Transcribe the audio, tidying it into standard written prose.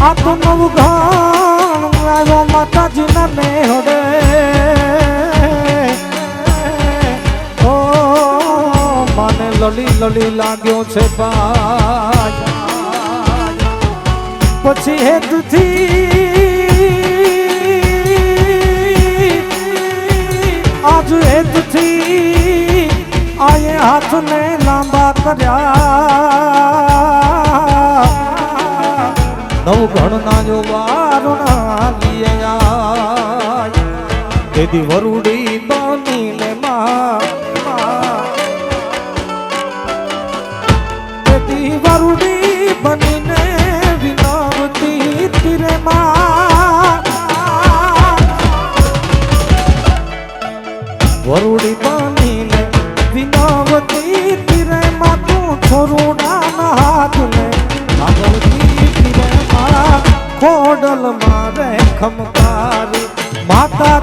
આ તો નવું ઘણ આવ્યો માતાજીના મેળે ઓ મને લલી લલી લાગ્યો છે ભાઈ પછી હેતથી આજ હેતથી આયે હાથને લાંબા કર્યા નવ ઘણના જો વારુણા લીયા તેથી વરુડી બની ને તેથી વરુડી બનીને વિનવતી તીરે વરુડી બનીને વિનવતી તીરે તું છોરુડા ના હાથને ખોડલ મારે ખમકારી માતા